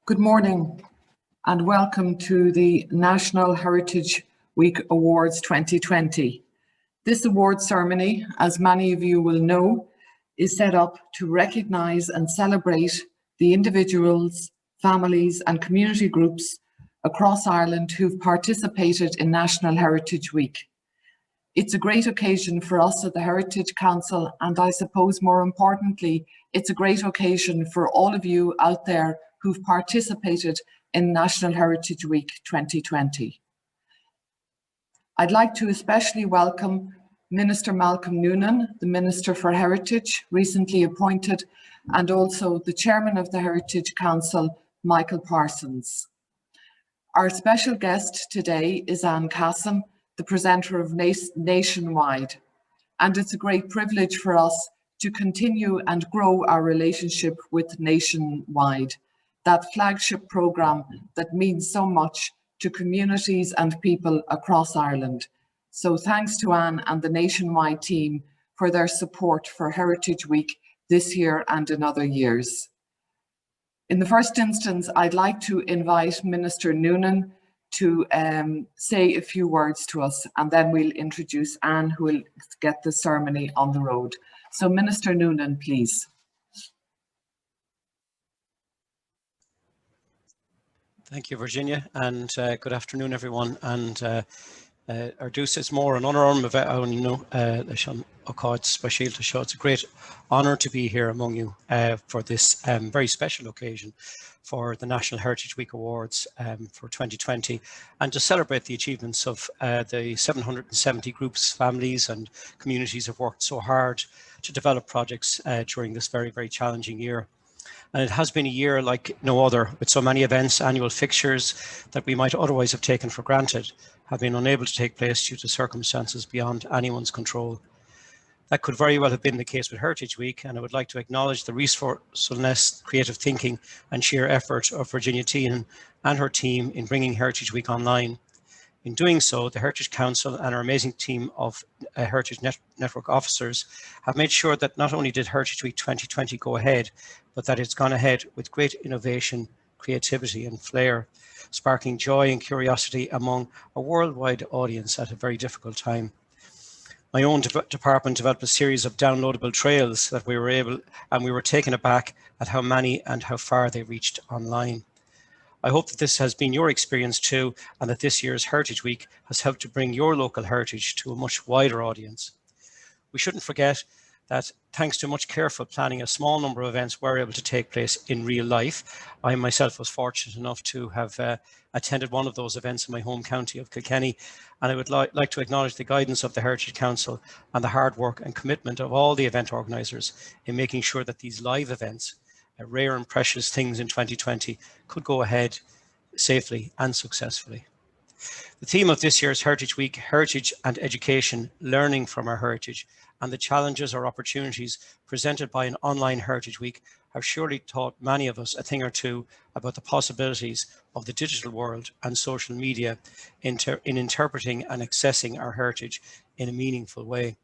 Good morning and welcome to the National Heritage Week Awards 2020. This award ceremony, as many of you will know, is set up to recognise and celebrate the individuals, families and community groups across Ireland who've participated in National Heritage Week. It's a great occasion for us at the Heritage Council, and I suppose more importantly, it's a great occasion for all of you out there who've participated in National Heritage Week 2020. I'd like to especially welcome Minister Malcolm Noonan, the Minister for Heritage, recently appointed, and also the Chairman of the Heritage Council, Michael Parsons. Our special guest today is Anne Casson, the presenter of Nationwide, and it's a great privilege for us to continue and grow our relationship with Nationwide, that flagship programme that means so much to communities and people across Ireland. So thanks to Anne and the Nationwide team for their support for Heritage Week this year and in other years. In the first instance, I'd like to invite Minister Noonan to say a few words to us, and then we'll introduce Anne, who will get the ceremony on the road. So Minister Noonan, please. Thank you, Virginia, and good afternoon, everyone. And our dús is more an honour of it's a great honour to be here among you for this very special occasion for the National Heritage Week Awards for 2020, and to celebrate the achievements of the 770 groups, families and communities have worked so hard to develop projects during this very, very challenging year. And it has been a year like no other, with so many events, annual fixtures that we might otherwise have taken for granted have been unable to take place due to circumstances beyond anyone's control. That could very well have been the case with Heritage Week, and I would like to acknowledge the resourcefulness, creative thinking and sheer effort of Virginia Teenan and her team in bringing Heritage Week online. In doing so, the Heritage Council and our amazing team of Heritage Network officers have made sure that not only did Heritage Week 2020 go ahead, but that it's gone ahead with great innovation, creativity and flair, sparking joy and curiosity among a worldwide audience at a very difficult time. My own department developed a series of downloadable trails that we were taken aback at how many and how far they reached online. I hope that this has been your experience too, and that this year's Heritage Week has helped to bring your local heritage to a much wider audience. We shouldn't forget that thanks to much careful planning, a small number of events were able to take place in real life. I myself was fortunate enough to have attended one of those events in my home county of Kilkenny, and I would like to acknowledge the guidance of the Heritage Council and the hard work and commitment of all the event organisers in making sure that these live events, rare and precious things in 2020, could go ahead safely and successfully. The theme of this year's Heritage Week, Heritage and Education, Learning from Our Heritage, and the challenges or opportunities presented by an online Heritage Week have surely taught many of us a thing or two about the possibilities of the digital world and social media in interpreting and accessing our heritage in a meaningful way.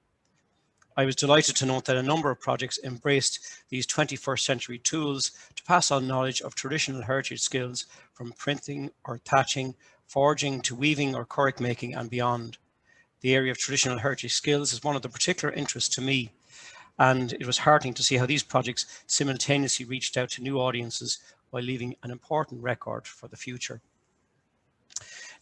I was delighted to note that a number of projects embraced these 21st century tools to pass on knowledge of traditional heritage skills, from printing or thatching, forging to weaving or curric making and beyond. The area of traditional heritage skills is one of the particular interests to me, and it was heartening to see how these projects simultaneously reached out to new audiences while leaving an important record for the future.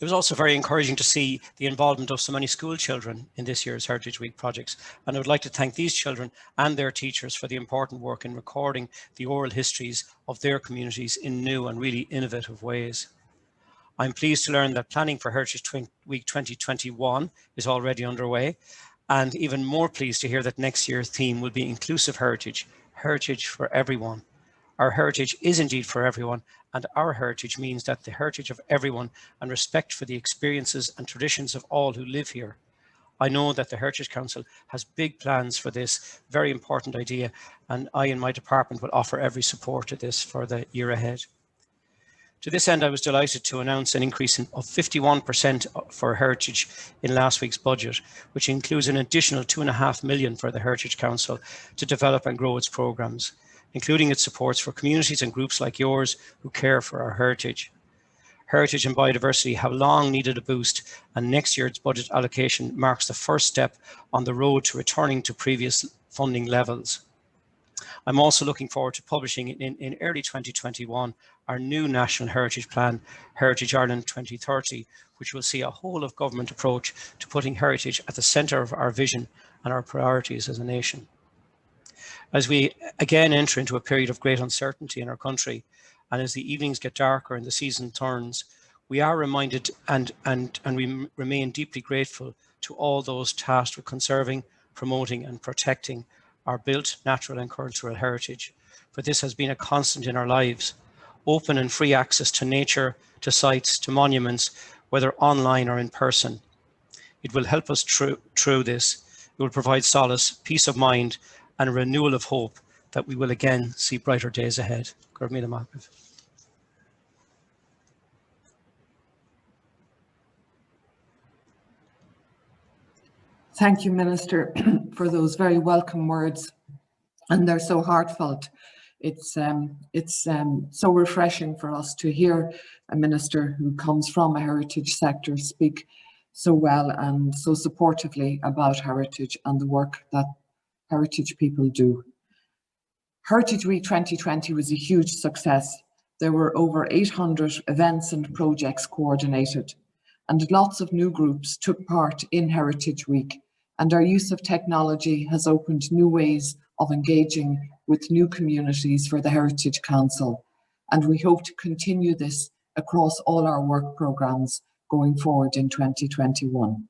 It was also very encouraging to see the involvement of so many school children in this year's Heritage Week projects, and I would like to thank these children and their teachers for the important work in recording the oral histories of their communities in new and really innovative ways. I'm pleased to learn that planning for Heritage Week 2021 is already underway, and even more pleased to hear that next year's theme will be inclusive heritage, heritage for everyone. Our heritage is indeed for everyone, and our heritage means that the heritage of everyone and respect for the experiences and traditions of all who live here. I know that the Heritage Council has big plans for this very important idea, and I and my department will offer every support to this for the year ahead. To this end, I was delighted to announce an increase of 51% for Heritage in last week's budget, which includes an additional £2.5 million for the Heritage Council to develop and grow its programmes. including its supports for communities and groups like yours who care for our heritage. Heritage and biodiversity have long needed a boost, and next year's budget allocation marks the first step on the road to returning to previous funding levels. I'm also looking forward to publishing in early 2021 our new National Heritage Plan, Heritage Ireland 2030, which will see a whole of government approach to putting heritage at the centre of our vision and our priorities as a nation. As we again enter into a period of great uncertainty in our country, and as the evenings get darker and the season turns, we are reminded and we remain deeply grateful to all those tasked with conserving, promoting and protecting our built natural and cultural heritage, for this has been a constant in our lives. Open and free access to nature, to sites, to monuments, whether online or in person. It will help us through this. It will provide solace, peace of mind and a renewal of hope that we will again see brighter days ahead. Thank you, Minister, for those very welcome words, and they're so heartfelt. It's so refreshing for us to hear a minister who comes from a heritage sector speak so well and so supportively about heritage and the work that heritage people do. Heritage Week 2020 was a huge success. There were over 800 events and projects coordinated, and lots of new groups took part in Heritage Week, and our use of technology has opened new ways of engaging with new communities for the Heritage Council, and we hope to continue this across all our work programmes going forward in 2021.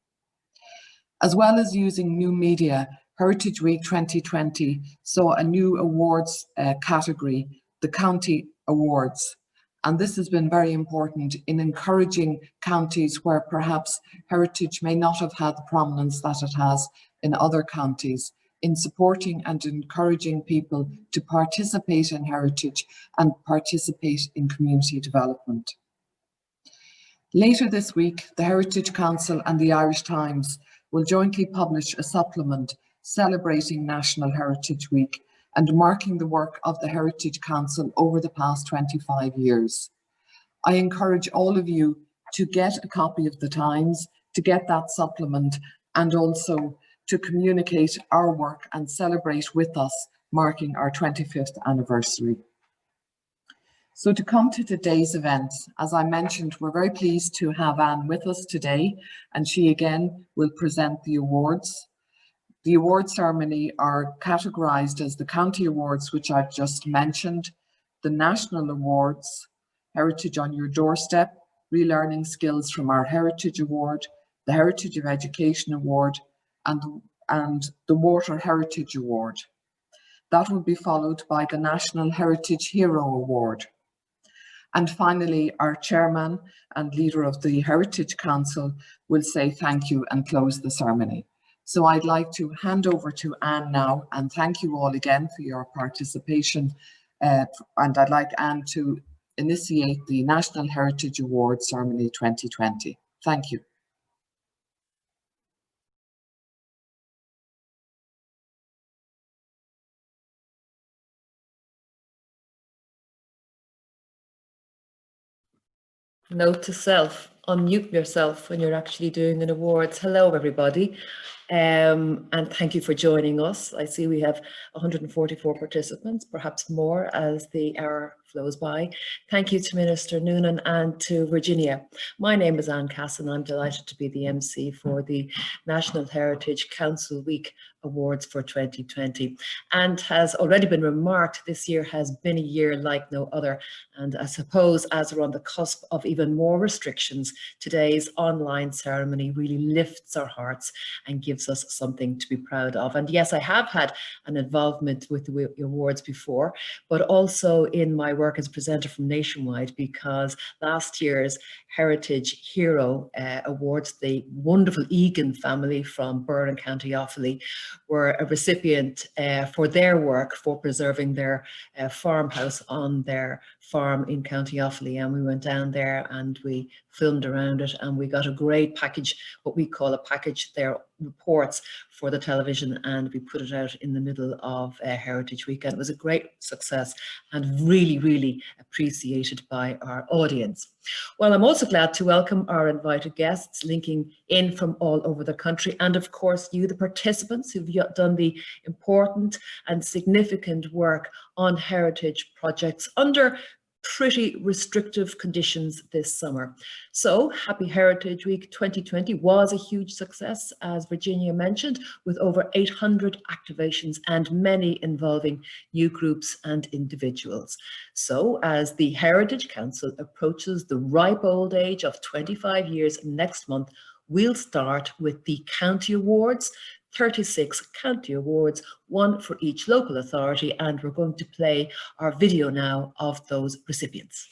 As well as using new media, Heritage Week 2020 saw a new awards category, the County Awards. And this has been very important in encouraging counties where perhaps heritage may not have had the prominence that it has in other counties, in supporting and encouraging people to participate in heritage and participate in community development. Later this week, the Heritage Council and the Irish Times will jointly publish a supplement celebrating National Heritage Week and marking the work of the Heritage Council over the past 25 years. I encourage all of you to get a copy of the Times, to get that supplement, and also to communicate our work and celebrate with us marking our 25th anniversary. So to come to today's event, as I mentioned, we're very pleased to have Anne with us today, and she again will present the awards. The award ceremony are categorised as the County Awards, which I've just mentioned, the National Awards, Heritage on Your Doorstep, Relearning Skills from Our Heritage Award, the Heritage of Education Award, and the Water Heritage Award. That will be followed by the National Heritage Hero Award. And finally, our chairman and leader of the Heritage Council will say thank you and close the ceremony. So I'd like to hand over to Anne now, and thank you all again for your participation. And I'd like Anne to initiate the National Heritage Award Ceremony 2020. Thank you. Note to self, unmute yourself when you're actually doing an awards. Hello, everybody. And thank you for joining us. I see we have 144 participants, perhaps more as the hour flows by. Thank you to Minister Noonan and to Virginia. My name is Anne Cass and I'm delighted to be the MC for the National Heritage Council Week Awards for 2020. And has already been remarked, this year has been a year like no other. And I suppose as we're on the cusp of even more restrictions, today's online ceremony really lifts our hearts and gives us something to be proud of. And yes, I have had an involvement with the awards before, but also in my work as a presenter from Nationwide, because last year's Heritage Hero Awards, the wonderful Egan family from Burren, County Offaly, were a recipient for their work for preserving their farmhouse on their farm in County Offaly, and we went down there and we filmed around it, and we got a great package, what we call a package, their reports for the television, and we put it out in the middle of Heritage Week, and it was a great success and really, really appreciated by our audience. Well, I'm also glad to welcome our invited guests linking in from all over the country, and of course you, the participants who've done the important and significant work on heritage projects under pretty restrictive conditions this summer. So happy Heritage Week 2020 was a huge success, as Virginia mentioned, with over 800 activations and many involving new groups and individuals. So as the Heritage Council approaches the ripe old age of 25 years next month, we'll start with the County Awards, 36 county awards, one for each local authority, and we're going to play our video now of those recipients.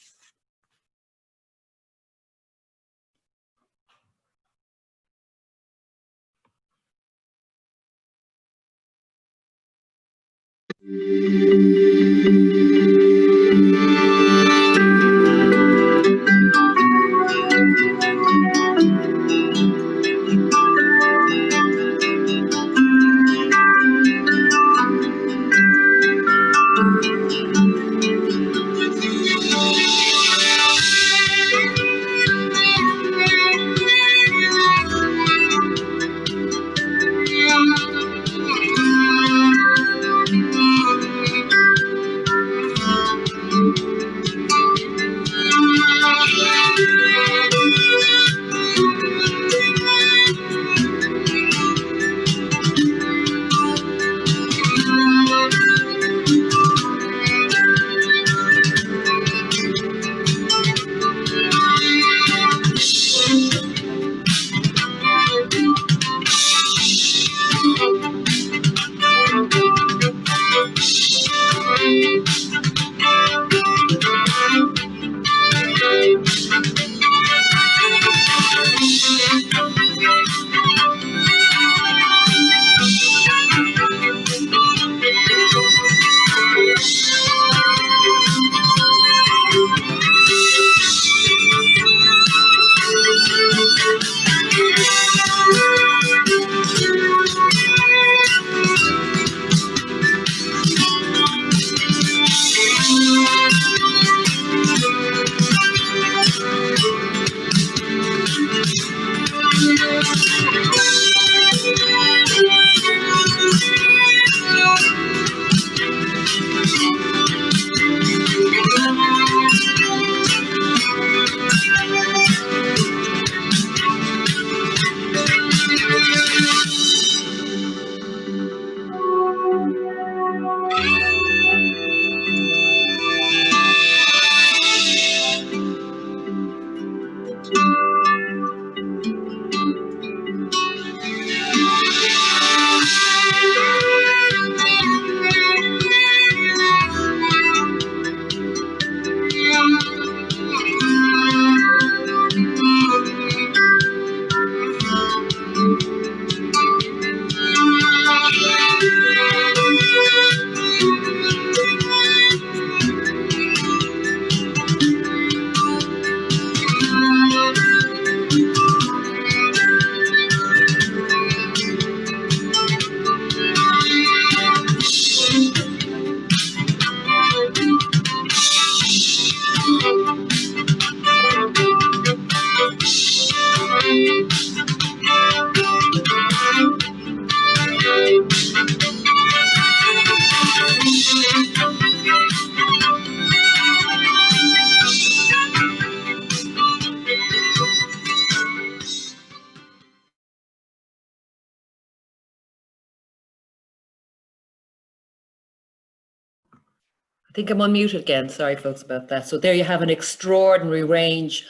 I think I'm unmuted again. Sorry, folks, about that. So there you have an extraordinary range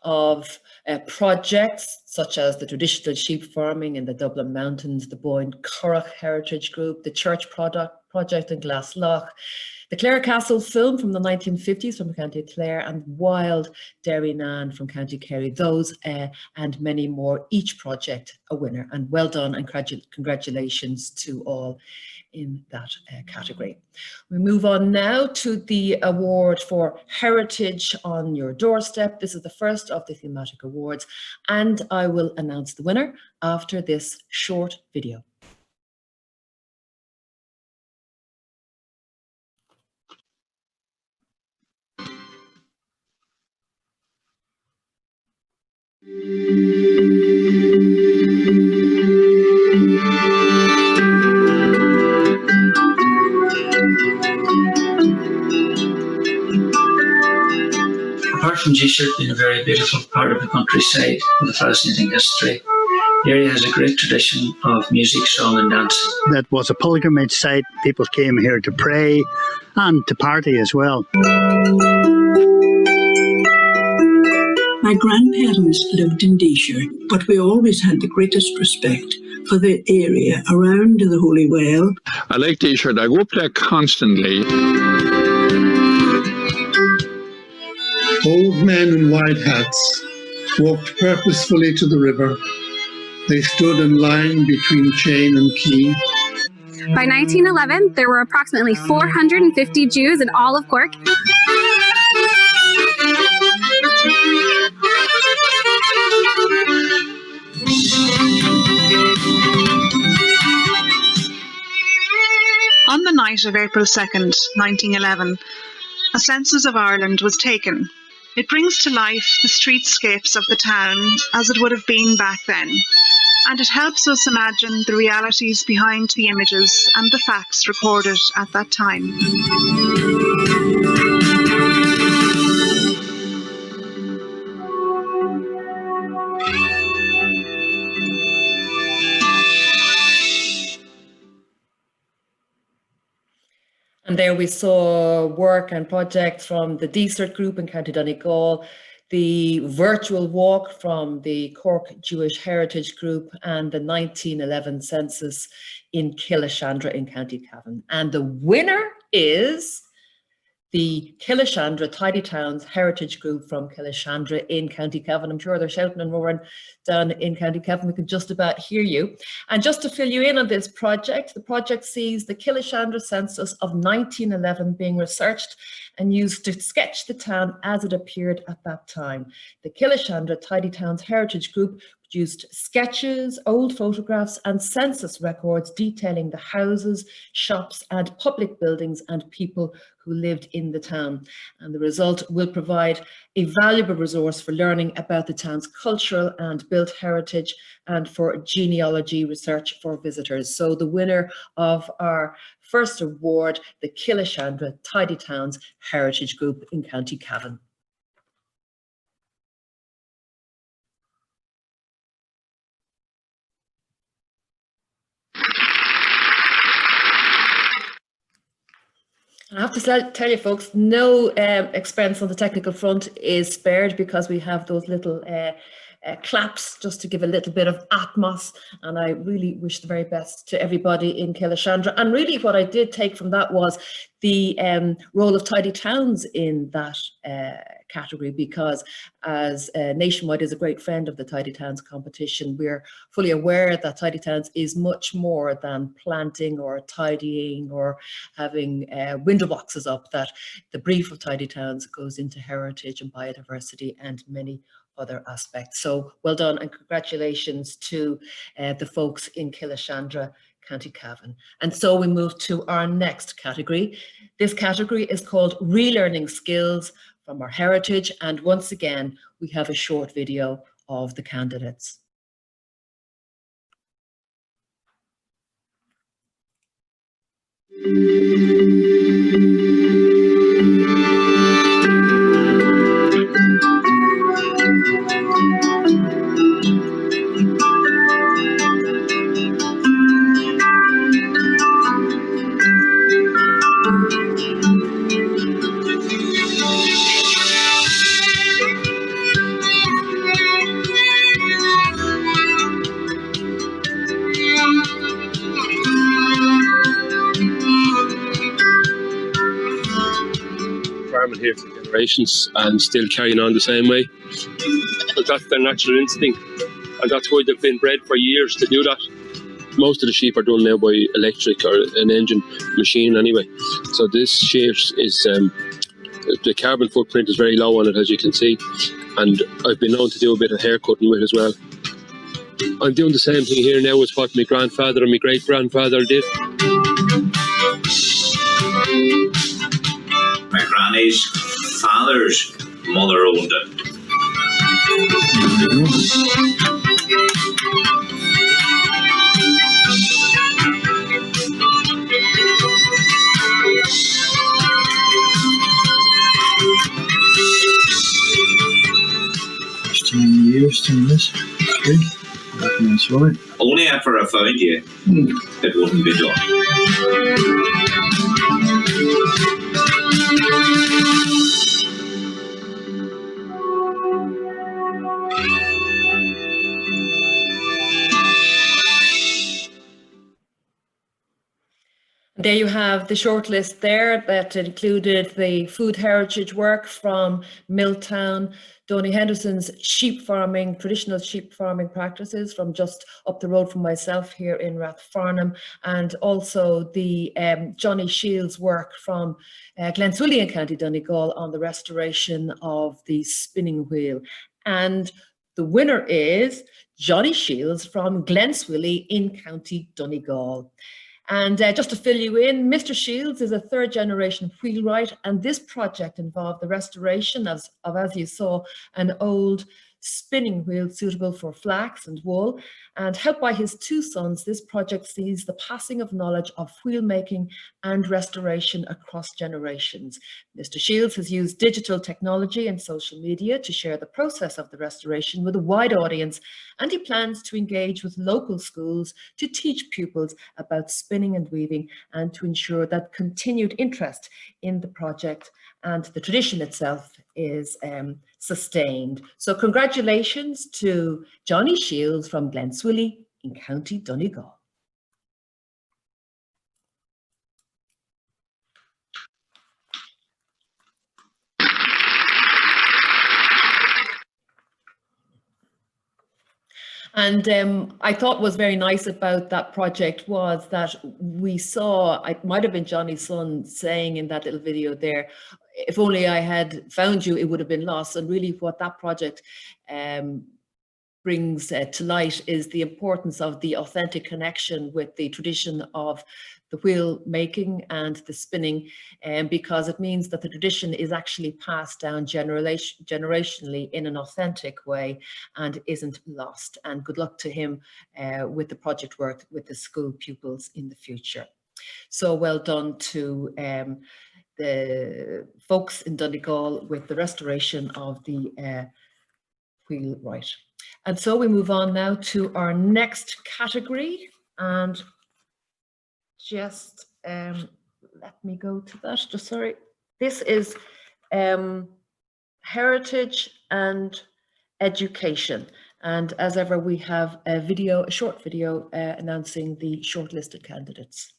of projects, such as the traditional sheep farming in the Dublin Mountains, the Boyne Curragh Heritage Group, the Church Project in Glaslough, the Clare Castle film from the 1950s from County Clare, and Wild Derrynan from County Kerry. Those and many more, each project a winner. And well done and congratulations to all. in that category. We move on now to the award for Heritage on Your Doorstep. This is the first of the thematic awards, and I will announce the winner after this short video. Apart from G-Shirt being a very beautiful part of the countryside with a fascinating history, the area has a great tradition of music, song and dancing. That was a pilgrimage site. People came here to pray and to party as well. My grandparents lived in D-Shirt, but we always had the greatest respect for the area around the Holy Well. I like D-Shirt. I go up there constantly. Old men in white hats walked purposefully to the river. They stood in line between chain and quay. By 1911, there were approximately 450 Jews in all of Cork. On the night of April 2nd, 1911, a census of Ireland was taken. It brings to life the streetscapes of the town as it would have been back then, and it helps us imagine the realities behind the images and the facts recorded at that time. And there we saw work and projects from the D-Shirt group in County Donegal, the virtual walk from the Cork Jewish Heritage Group, and the 1911 census in Killashandra in County Cavan. And the winner is the Killashandra Tidy Towns Heritage Group from Killashandra in County Cavan. I'm sure they're shouting and roaring down in County Cavan. We can just about hear you. And just to fill you in on this project, the project sees the Killashandra census of 1911 being researched and used to sketch the town as it appeared at that time. The Killashandra Tidy Towns Heritage Group produced sketches, old photographs and census records detailing the houses, shops and public buildings and people who lived in the town. And the result will provide a valuable resource for learning about the town's cultural and built heritage and for genealogy research for visitors. So the winner of our first award, the Killashandra Tidy Towns Heritage Group in County Cavan. I have to tell you folks, no expense on the technical front is spared because we have those little claps just to give a little bit of atmos, and I really wish the very best to everybody in Killashandra. And really what I did take from that was the role of Tidy Towns in that category, because as Nationwide is a great friend of the Tidy Towns competition, we're fully aware that Tidy Towns is much more than planting or tidying or having window boxes up, that the brief of Tidy Towns goes into heritage and biodiversity and many other aspects. So well done and congratulations to the folks in Killashandra, County Cavan. And so we move to our next category. This category is called Relearning Skills from Our Heritage. And once again, we have a short video of the candidates. Farming here for generations and still carrying on the same way. But that's their natural instinct, and that's why they've been bred for years to do that. most of the sheep are done now by electric or an engine machine anyway. So this sheet is, the carbon footprint is very low on it, as you can see. And I've been known to do a bit of hair cutting with it as well. I'm doing the same thing here now as what my grandfather and my great-grandfather did. My granny's father's mother owned it. First 10 years doing this. It's good. That's right. Only after I found you, it wouldn't be done. There you have the shortlist there that included the food heritage work from Milltown, Donny Henderson's sheep farming, traditional sheep farming practices from just up the road from myself here in Rathfarnham, and also the Johnny Shields work from Glenswilly in County Donegal on the restoration of the spinning wheel. And the winner is Johnny Shields from Glenswilly in County Donegal. And just to fill you in, Mr. Shields is a third generation wheelwright, and this project involved the restoration of, as you saw, an old spinning wheel suitable for flax and wool. And helped by his two sons, this project sees the passing of knowledge of wheel making and restoration across generations. Mr. Shields has used digital technology and social media to share the process of the restoration with a wide audience, and he plans to engage with local schools to teach pupils about spinning and weaving and to ensure that continued interest in the project and the tradition itself is sustained. So congratulations to Johnny Shields from Glenswilly in County Donegal. And I thought was very nice about that project was that we saw, it might have been Johnny's son saying in that little video there, if only I had found you, it would have been lost. And really what that project brings to light is the importance of the authentic connection with the tradition of the wheel making and the spinning, because it means that the tradition is actually passed down generationally in an authentic way and isn't lost. And good luck to him with the project work with the school pupils in the future. So well done to the folks in Donegal with the restoration of the wheelwright. And so we move on now to our next category, and just let me go to that, just sorry. This is heritage and education. And as ever, we have a video, a short video announcing the shortlisted candidates.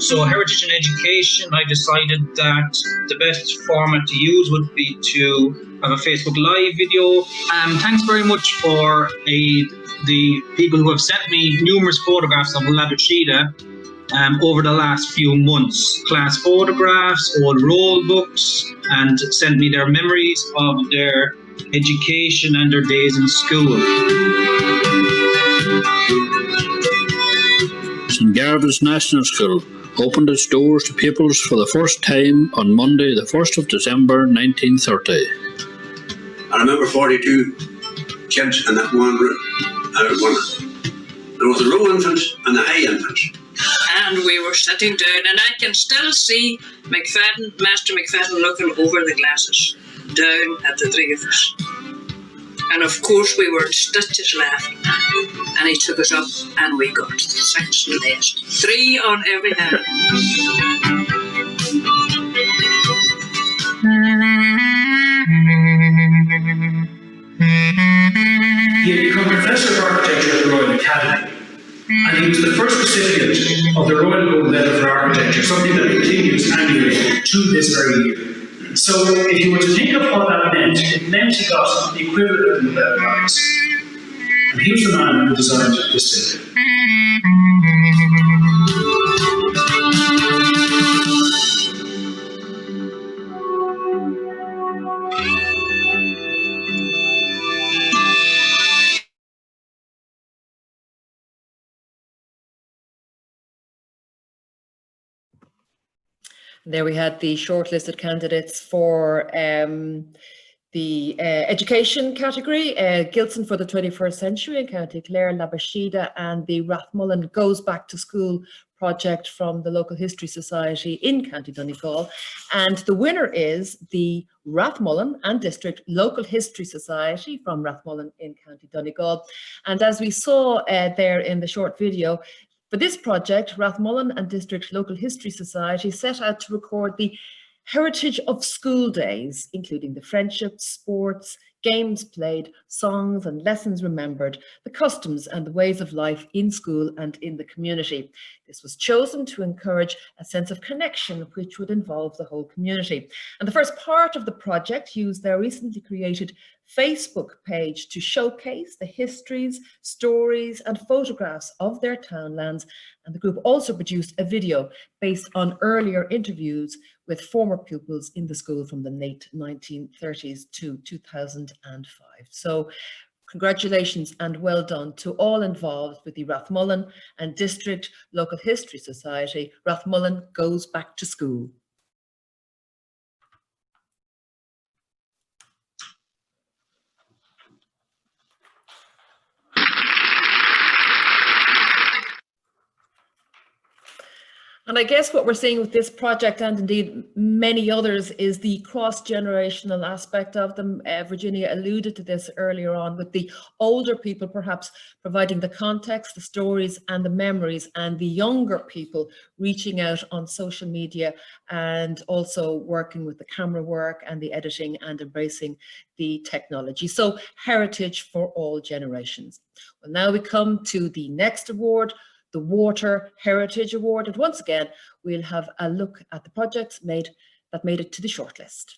So heritage and education, I decided that the best format to use would be to have a Facebook Live video. Thanks very much for the people who have sent me numerous photographs of Ladachida over the last few months. Class photographs, old roll books, and sent me their memories of their education and their days in school. St. Garda's National School opened its doors to pupils for the first time on Monday, the 1st of December 1930. I remember 42 kids in that one room. There was a low infant and a high infant. And we were sitting down, and I can still see McFadden, Master McFadden looking over the glasses down at the three of us. And of course we were in stitches laughing. And he took us up and we got the sixth and last. 3 on every hand. You become professor Academy. And he was the first recipient of the Royal Gold Medal for Architecture, something that continues annually to this very year. So if you were to think of what that meant, it meant he got the equivalent of the Nobel Prize. And he was the man who designed this building. There we had the shortlisted candidates for the education category, Gilson for the 21st Century in County Clare, Labashida, and the Rathmullen Goes Back to School project from the Local History Society in County Donegal. And the winner is the Rathmullen and District Local History Society from Rathmullen in County Donegal. And as we saw there in the short video, for this project, Rathmullen and District Local History Society set out to record the heritage of school days, including the friendships, sports, games played, songs and lessons remembered, the customs and the ways of life in school and in the community. This was chosen to encourage a sense of connection which would involve the whole community. And the first part of the project used their recently created Facebook page to showcase the histories, stories and photographs of their townlands. And the group also produced a video based on earlier interviews with former pupils in the school from the late 1930s to 2005. So congratulations and well done to all involved with the Rathmullen and District Local History Society. Rathmullen Goes Back to School. And I guess what we're seeing with this project, and indeed many others, is the cross-generational aspect of them. Virginia alluded to this earlier on, with the older people perhaps providing the context, the stories and the memories, and the younger people reaching out on social media and also working with the camera work and the editing and embracing the technology. So heritage for all generations. Well, now we come to the next award, the Water Heritage Award. And once again, we'll have a look at the projects that made it to the shortlist.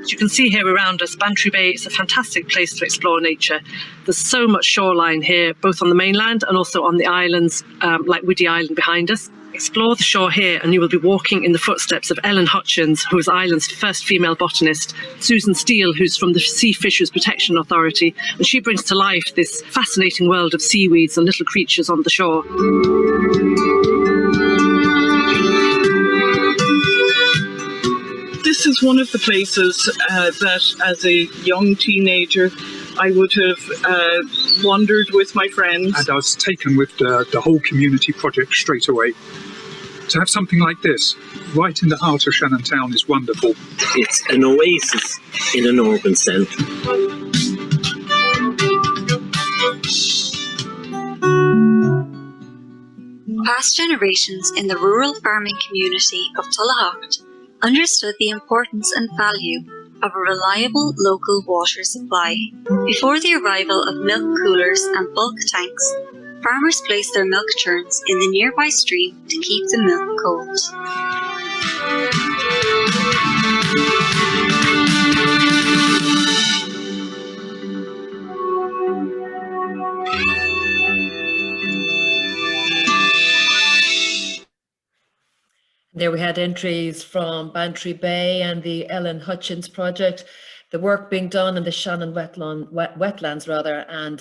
As you can see here around us, Bantry Bay is a fantastic place to explore nature. There's so much shoreline here, both on the mainland and also on the islands, like Whiddy Island behind us. Explore the shore here and you will be walking in the footsteps of Ellen Hutchins, who was Ireland's first female botanist, Susan Steele, who's from the Sea Fisheries Protection Authority, and she brings to life this fascinating world of seaweeds and little creatures on the shore. This is one of the places that as a young teenager I would have wandered with my friends. And I was taken with the whole community project straight away. To have something like this right in the heart of Shannon Town is wonderful. It's an oasis in an urban centre. Past generations in the rural farming community of Tullahocht understood the importance and value of a reliable local water supply. Before the arrival of milk coolers and bulk tanks, farmers placed their milk churns in the nearby stream to keep the milk cold. There we had entries from Bantry Bay and the Ellen Hutchins project, the work being done in the Shannon wetlands,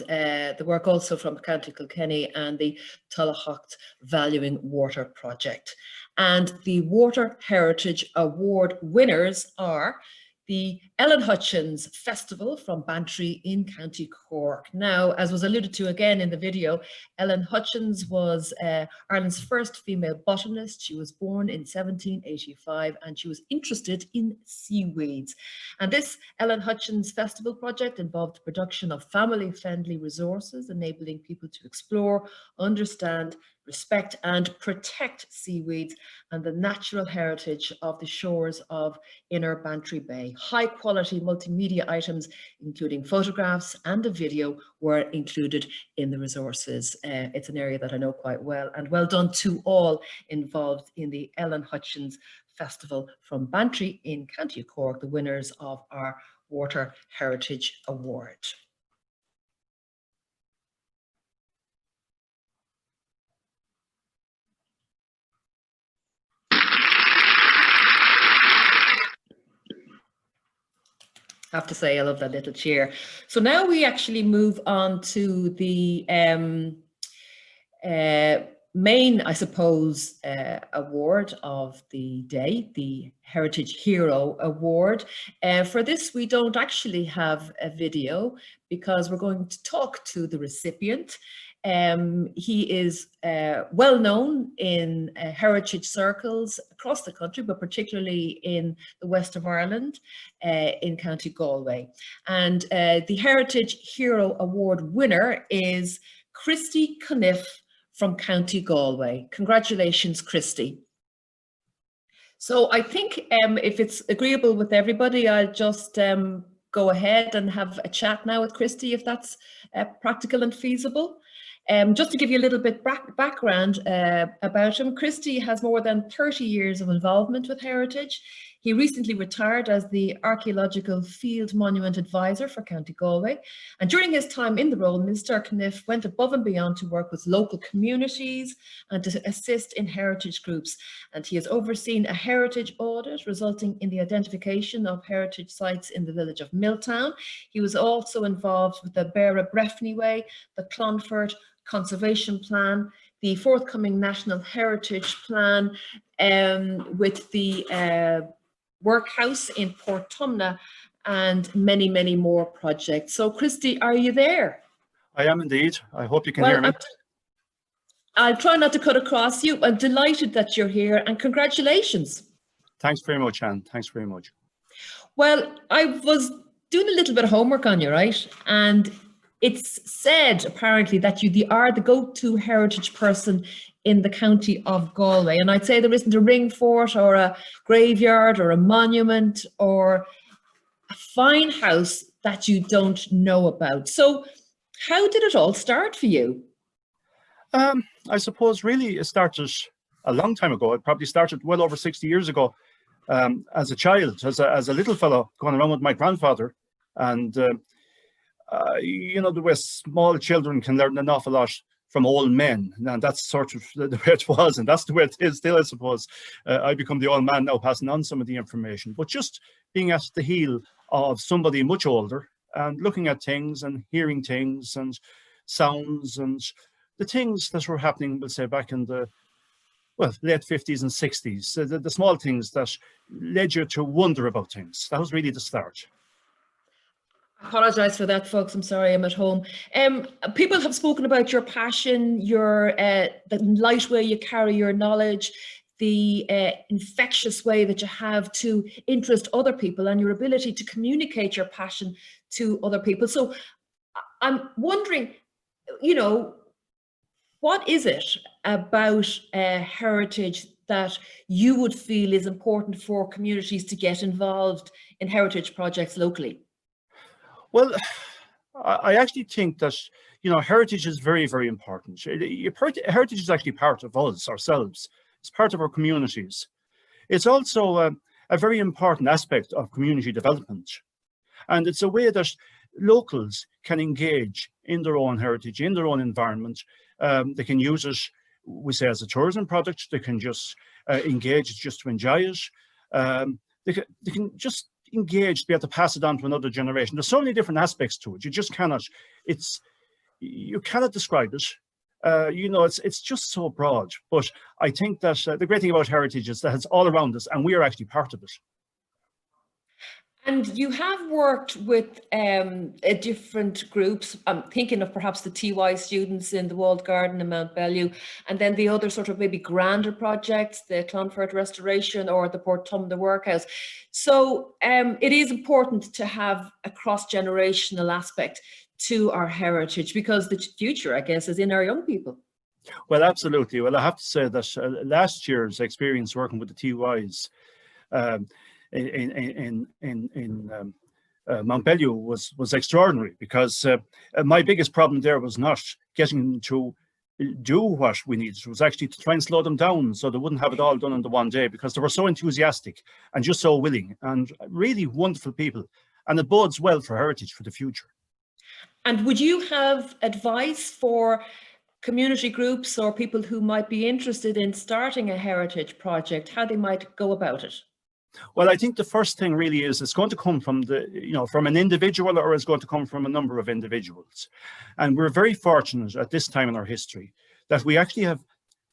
and the work also from County Kilkenny and the Tullahocht Valuing Water project. And the Water Heritage Award winners are the Ellen Hutchins Festival from Bantry in County Cork. Now, as was alluded to again in the video, Ellen Hutchins was Ireland's first female botanist. She was born in 1785 and she was interested in seaweeds. And this Ellen Hutchins Festival project involved the production of family-friendly resources, enabling people to explore, understand, respect and protect seaweeds and the natural heritage of the shores of Inner Bantry Bay. High quality multimedia items, including photographs and a video, were included in the resources. It's an area that I know quite well, and well done to all involved in the Ellen Hutchins Festival from Bantry in County Cork, the winners of our Water Heritage Award. I have to say, I love that little cheer. So now we actually move on to the main, I suppose, award of the day, the Heritage Hero Award. For this, we don't actually have a video because we're going to talk to the recipient. He is well known in heritage circles across the country, but particularly in the west of Ireland, in County Galway. And the Heritage Hero Award winner is Christy CONNACHT from County Galway. Congratulations, Christy. So I think if it's agreeable with everybody, I'll just go ahead and have a chat now with Christy, if that's practical and feasible. Just to give you a little bit background about him, Christy has more than 30 years of involvement with heritage. He recently retired as the Archaeological Field Monument Advisor for County Galway. And during his time in the role, Mr. CONNACHT went above and beyond to work with local communities and to assist in heritage groups. And he has overseen a heritage audit resulting in the identification of heritage sites in the village of Milltown. He was also involved with the Beara Breffni Way, the Clonfert Conservation Plan, the forthcoming National Heritage Plan, with the Workhouse in Portumna, and many, many more projects. So, Christy, are you there? I am indeed. I hope you can hear me. I'll try not to cut across you. I'm delighted that you're here, and congratulations. Thanks very much, Anne. Thanks very much. Well, I was doing a little bit of homework on you, right? And it's said, apparently, that you are the go-to heritage person in the county of Galway. And I'd say there isn't a ring fort or a graveyard or a monument or a fine house that you don't know about. So how did it all start for you? I suppose really it started a long time ago. It probably started well over 60 years ago as a child, as a little fellow going around with my grandfather. And you know, the way small children can learn an awful lot from old men, and that's sort of the way it was, and that's the way it is still, I suppose. I become the old man now, passing on some of the information, but just being at the heel of somebody much older and looking at things and hearing things and sounds and the things that were happening, we'll say, back in the late 50s and 60s, the small things that led you to wonder about things. That was really the start. I apologise for that, folks. I'm sorry, I'm at home. People have spoken about your passion, the light way you carry your knowledge, the infectious way that you have to interest other people, and your ability to communicate your passion to other people. So I'm wondering, you know, what is it about heritage that you would feel is important for communities to get involved in heritage projects locally? Well, I actually think that, you know, heritage is very, very important. Heritage is actually part of us, ourselves. It's part of our communities. It's also a very important aspect of community development. And it's a way that locals can engage in their own heritage, in their own environment. They can use it, we say, as a tourism product. They can just engage just to enjoy it. They can just engage to be able to pass it on to another generation. There's so many different aspects to it. You just cannot, you cannot describe it. You know, it's just so broad. But I think that the great thing about heritage is that it's all around us and we are actually part of it. And you have worked with different groups. I'm thinking of perhaps the TY students in the Walled Garden in Mount Bellew, and then the other sort of maybe grander projects, the Clonfert Restoration or the Portumna Workhouse. So it is important to have a cross-generational aspect to our heritage, because the future, I guess, is in our young people. Well, absolutely. Well, I have to say that last year's experience working with the TYs in Mount Bellew was extraordinary, because my biggest problem there was not getting them to do what we needed. It was actually to try and slow them down so they wouldn't have it all done in the one day, because they were so enthusiastic and just so willing and really wonderful people. And it bodes well for heritage for the future. And would you have advice for community groups or people who might be interested in starting a heritage project, how they might go about it? Well, I think the first thing really is it's going to come from from an individual, or it's going to come from a number of individuals. And we're very fortunate at this time in our history that we actually have,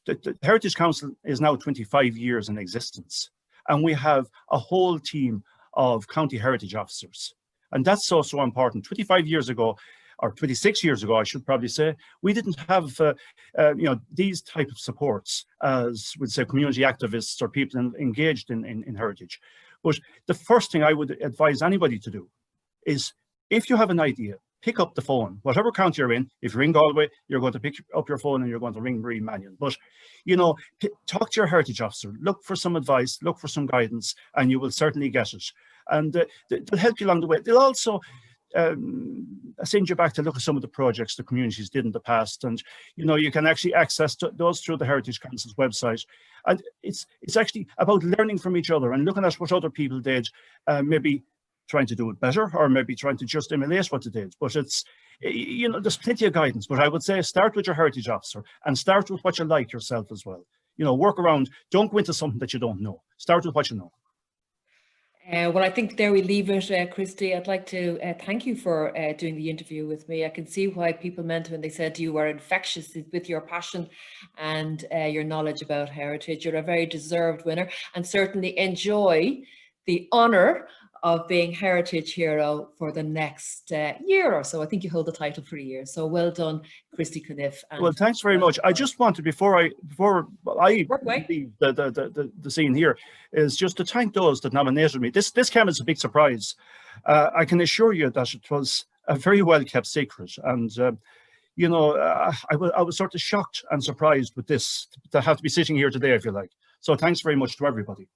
the Heritage Council is now 25 years in existence, and we have a whole team of county heritage officers. And that's so important. 25 years ago, or 26 years ago, I should probably say, we didn't have these type of supports as, we'd say, community activists or people engaged in heritage. But the first thing I would advise anybody to do is, if you have an idea, pick up the phone, whatever county you're in. If you're in Galway, you're going to pick up your phone and you're going to ring Marie Mannion. But, talk to your heritage officer, look for some advice, look for some guidance, and you will certainly get it. And they'll help you along the way. They'll also send you back to look at some of the projects the communities did in the past, and you can actually access those through the Heritage Council's website. And it's actually about learning from each other and looking at what other people did, maybe trying to do it better, or maybe trying to just emulate what they did. But it's, there's plenty of guidance. But I would say start with your heritage officer and start with what you like yourself as well. Work around, don't go into something that you don't know. Start with what you know. Well, I think there we leave it, Christy. I'd like to thank you for doing the interview with me. I can see why people meant when they said you were infectious with your passion and your knowledge about heritage. You're a very deserved winner, and certainly enjoy the honour of being Heritage Hero for the next year or so. I think you hold the title for a year. So well done, Christy Cunniff. Well, thanks very much. I just wanted, before I leave the scene here, is just to thank those that nominated me. This came as a big surprise. I can assure you that it was a very well kept secret, and I was sort of shocked and surprised with this, to have to be sitting here today, if you like. So thanks very much to everybody.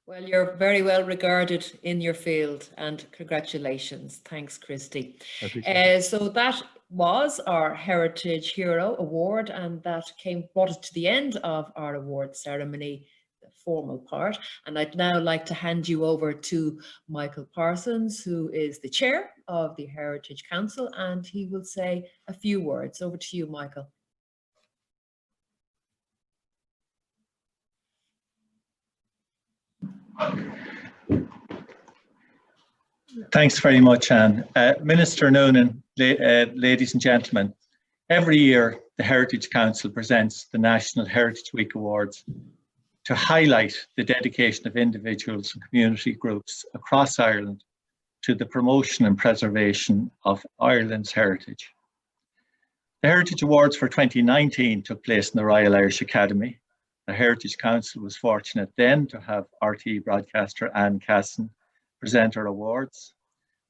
Well, you're very well regarded in your field, and congratulations. Thanks, Christy. So that was our Heritage Hero Award, and that brought us to the end of our award ceremony, the formal part. And I'd now like to hand you over to Michael Parsons, who is the chair of the Heritage Council, and he will say a few words. Over to you, Michael. Thanks very much, Anne. Minister Noonan, ladies and gentlemen, every year the Heritage Council presents the National Heritage Week Awards to highlight the dedication of individuals and community groups across Ireland to the promotion and preservation of Ireland's heritage. The Heritage Awards for 2019 took place in the Royal Irish Academy. The Heritage Council was fortunate then to have RTE broadcaster Anne Casson present our awards.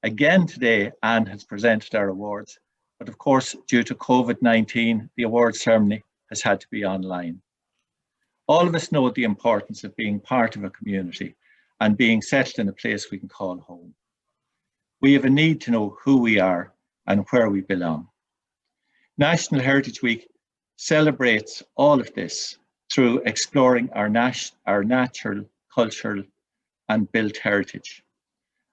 Again today, Anne has presented our awards, but of course, due to COVID-19, the awards ceremony has had to be online. All of us know the importance of being part of a community and being settled in a place we can call home. We have a need to know who we are and where we belong. National Heritage Week celebrates all of this through exploring our natural, cultural and built heritage.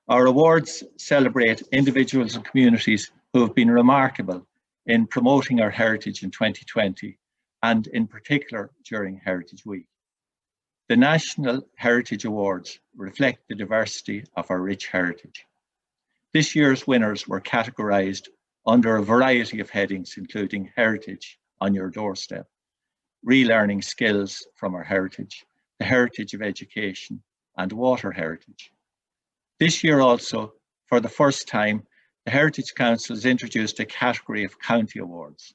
Our awards celebrate individuals and communities who have been remarkable in promoting our heritage in 2020, and in particular during Heritage Week. The National Heritage Awards reflect the diversity of our rich heritage. This year's winners were categorised under a variety of headings, including Heritage on Your Doorstep, Relearning Skills from Our Heritage, the Heritage of Education, and Water Heritage. This year also, for the first time, the Heritage Council has introduced a category of county awards.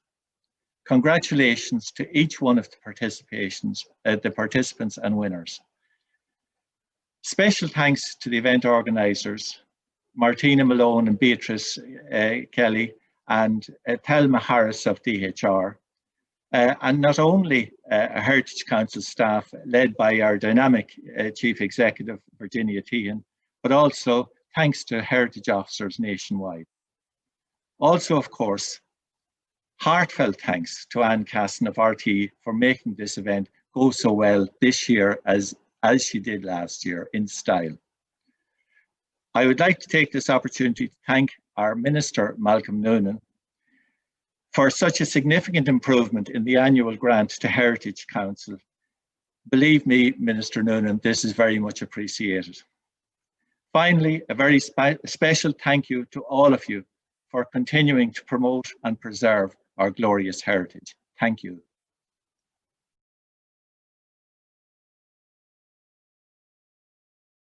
Congratulations to each one of the participants and winners. Special thanks to the event organisers, Martina Malone and Beatrice Kelly, and Thelma Harris of DHR, and not only a Heritage Council staff led by our dynamic Chief Executive, Virginia Tehan, but also thanks to heritage officers nationwide. Also, of course, heartfelt thanks to Anne Casson of RT for making this event go so well this year as she did last year in style. I would like to take this opportunity to thank our Minister, Malcolm Noonan, for such a significant improvement in the annual grant to Heritage Council. Believe me, Minister Noonan, this is very much appreciated. Finally, a very special thank you to all of you for continuing to promote and preserve our glorious heritage. Thank you.